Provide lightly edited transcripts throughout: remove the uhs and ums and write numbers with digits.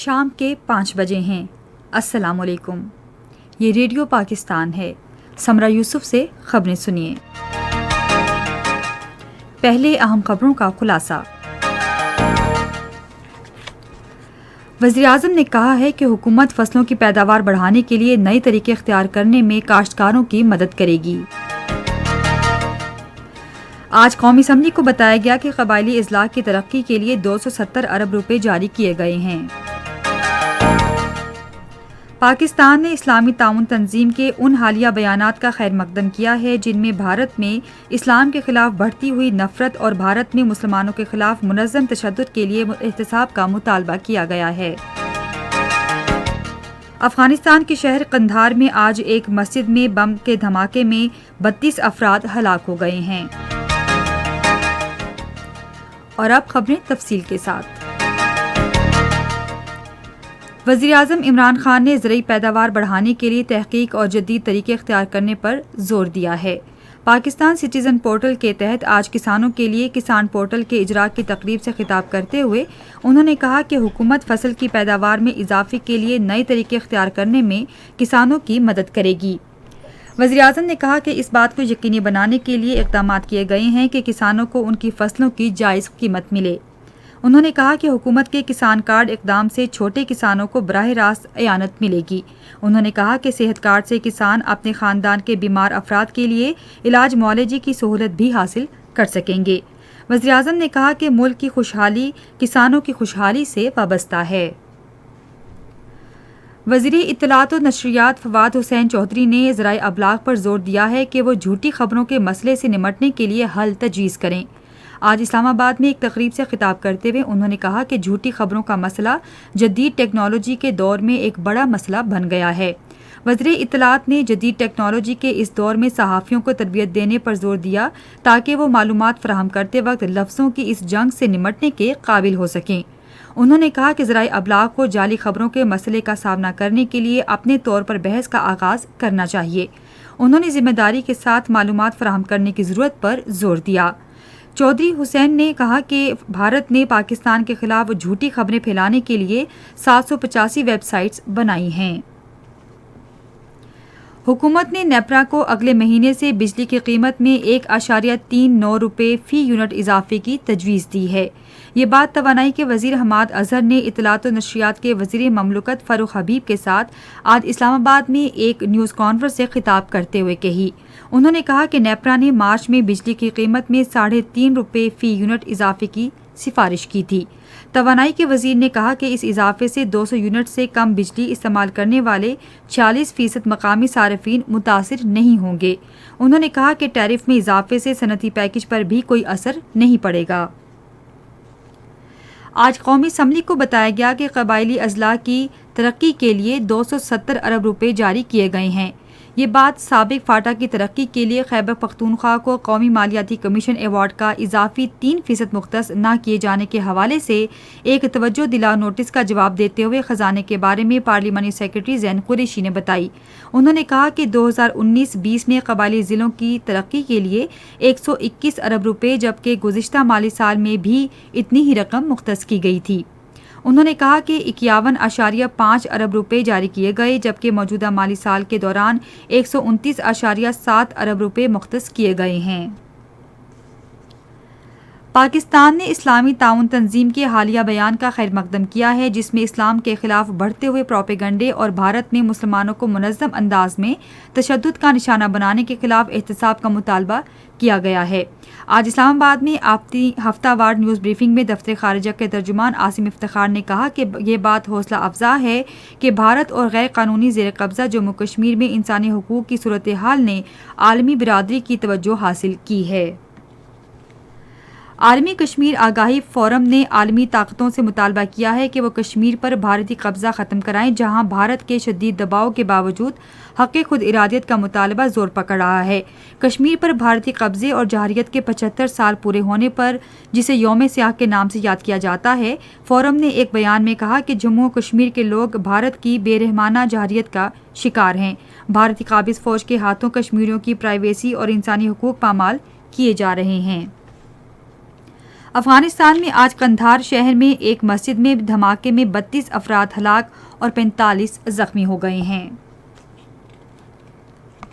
شام کے 5 بجے ہیں۔ السلام علیکم، یہ ریڈیو پاکستان ہے۔ سمرہ یوسف سے خبریں سنیے۔ پہلے اہم خبروں کا خلاصہ۔ وزیراعظم نے کہا ہے کہ حکومت فصلوں کی پیداوار بڑھانے کے لیے نئے طریقے اختیار کرنے میں کاشتکاروں کی مدد کرے گی۔ آج قومی اسمبلی کو بتایا گیا کہ قبائلی اضلاع کی ترقی کے لیے 270 ارب روپے جاری کیے گئے ہیں۔ پاکستان نے اسلامی تعاون تنظیم کے ان حالیہ بیانات کا خیر مقدم کیا ہے جن میں بھارت میں اسلام کے خلاف بڑھتی ہوئی نفرت اور بھارت میں مسلمانوں کے خلاف منظم تشدد کے لیے احتساب کا مطالبہ کیا گیا ہے۔ افغانستان کے شہر قندھار میں آج ایک مسجد میں بم کے دھماکے میں 32 افراد ہلاک ہو گئے ہیں۔ اور اب خبریں تفصیل کے ساتھ۔ وزیراعظم عمران خان نے زرعی پیداوار بڑھانے کے لیے تحقیق اور جدید طریقے اختیار کرنے پر زور دیا ہے۔ پاکستان سٹیزن پورٹل کے تحت آج کسانوں کے لیے کسان پورٹل کے اجراء کی تقریب سے خطاب کرتے ہوئے انہوں نے کہا کہ حکومت فصل کی پیداوار میں اضافے کے لیے نئے طریقے اختیار کرنے میں کسانوں کی مدد کرے گی۔ وزیراعظم نے کہا کہ اس بات کو یقینی بنانے کے لیے اقدامات کیے گئے ہیں کہ کسانوں کو ان کی فصلوں کی جائز قیمت ملے۔ انہوں نے کہا کہ حکومت کے کسان کارڈ اقدام سے چھوٹے کسانوں کو براہ راست اعانت ملے گی۔ انہوں نے کہا کہ صحت کارڈ سے کسان اپنے خاندان کے بیمار افراد کے لیے علاج معالجے کی سہولت بھی حاصل کر سکیں گے۔ وزیراعظم نے کہا کہ ملک کی خوشحالی کسانوں کی خوشحالی سے وابستہ ہے۔ وزیر اطلاعات و نشریات فواد حسین چودھری نے ذرائع ابلاغ پر زور دیا ہے کہ وہ جھوٹی خبروں کے مسئلے سے نمٹنے کے لیے حل تجویز کریں۔ آج اسلام آباد میں ایک تقریب سے خطاب کرتے ہوئے انہوں نے کہا کہ جھوٹی خبروں کا مسئلہ جدید ٹیکنالوجی کے دور میں ایک بڑا مسئلہ بن گیا ہے۔ وزیر اطلاعات نے جدید ٹیکنالوجی کے اس دور میں صحافیوں کو تربیت دینے پر زور دیا تاکہ وہ معلومات فراہم کرتے وقت لفظوں کی اس جنگ سے نمٹنے کے قابل ہو سکیں۔ انہوں نے کہا کہ ذرائع ابلاغ کو جعلی خبروں کے مسئلے کا سامنا کرنے کے لیے اپنے طور پر بحث کا آغاز کرنا چاہیے۔ انہوں نے ذمہ داری کے ساتھ معلومات فراہم کرنے کی ضرورت پر زور دیا۔ چودھری حسین نے کہا کہ بھارت نے پاکستان کے خلاف جھوٹی خبریں پھیلانے کے لیے 785 ویب سائٹس بنائی ہیں۔ حکومت نے نیپرا کو اگلے مہینے سے بجلی کی قیمت میں 1.39 روپے فی یونٹ اضافے کی تجویز دی ہے۔ یہ بات توانائی کے وزیر حماد اظہر نے اطلاعات و نشریات کے وزیر مملکت فاروق حبیب کے ساتھ آج اسلام آباد میں ایک نیوز کانفرنس سے خطاب کرتے ہوئے کہی۔ انہوں نے کہا کہ نیپرا نے مارچ میں بجلی کی قیمت میں 3.5 روپے فی یونٹ اضافے کی سفارش کی تھی۔ توانائی کے وزیر نے کہا کہ اس اضافے سے 200 یونٹ سے کم بجلی استعمال کرنے والے 40% مقامی صارفین متاثر نہیں ہوں گے۔ انہوں نے کہا کہ ٹیرف میں اضافے سے صنعتی پیکج پر بھی کوئی اثر نہیں پڑے گا۔ آج قومی اسمبلی کو بتایا گیا کہ قبائلی اضلاع کی ترقی کے لیے 270 ارب روپے جاری کیے گئے ہیں۔ یہ بات سابق فاٹا کی ترقی کے لیے خیبر پختونخوا کو قومی مالیاتی کمیشن ایوارڈ کا اضافی 3% مختص نہ کیے جانے کے حوالے سے ایک توجہ دلاؤ نوٹس کا جواب دیتے ہوئے خزانے کے بارے میں پارلیمانی سیکرٹری زین قریشی نے بتائی۔ انہوں نے کہا کہ 2019-20 میں قبائلی ضلعوں کی ترقی کے لیے 121 ارب روپے جبکہ گزشتہ مالی سال میں بھی اتنی ہی رقم مختص کی گئی تھی۔ انہوں نے کہا کہ 51.5 ارب روپے جاری کیے گئے جبکہ موجودہ مالی سال کے دوران 129.7 ارب روپے مختص کیے گئے ہیں۔ پاکستان نے اسلامی تعاون تنظیم کے حالیہ بیان کا خیر مقدم کیا ہے جس میں اسلام کے خلاف بڑھتے ہوئے پروپیگنڈے اور بھارت میں مسلمانوں کو منظم انداز میں تشدد کا نشانہ بنانے کے خلاف احتساب کا مطالبہ کیا گیا ہے۔ آج اسلام آباد میں ہفتہ وار نیوز بریفنگ میں دفتر خارجہ کے ترجمان عاصم افتخار نے کہا کہ یہ بات حوصلہ افزا ہے کہ بھارت اور غیر قانونی زیر قبضہ جموں کشمیر میں انسانی حقوق کی صورتحال نے عالمی برادری کی توجہ حاصل کی ہے۔ عالمی کشمیر آگاہی فورم نے عالمی طاقتوں سے مطالبہ کیا ہے کہ وہ کشمیر پر بھارتی قبضہ ختم کرائیں جہاں بھارت کے شدید دباؤ کے باوجود حق خود ارادیت کا مطالبہ زور پکڑ رہا ہے۔ کشمیر پر بھارتی قبضے اور جارحیت کے 75 سال پورے ہونے پر جسے یوم سیاہ کے نام سے یاد کیا جاتا ہے، فورم نے ایک بیان میں کہا کہ جموں و کشمیر کے لوگ بھارت کی بے رحمانہ جارحیت کا شکار ہیں۔ بھارتی قابض فوج کے ہاتھوں کشمیریوں کی پرائیویسی اور انسانی حقوق پامال کیے جا رہے ہیں۔ افغانستان میں آج قندھار شہر میں ایک مسجد میں دھماکے میں 32 افراد ہلاک اور 45 زخمی ہو گئے ہیں۔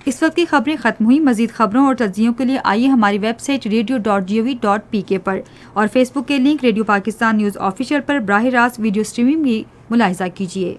اس وقت کی خبریں ختم ہوئی۔ مزید خبروں اور تجزیوں کے لیے آئیے ہماری ویب سائٹ radio.gov.pk پر اور فیس بک کے link radio Pakistan news official پر براہ راست ویڈیو سٹریمنگ بھی ملاحظہ کیجیے۔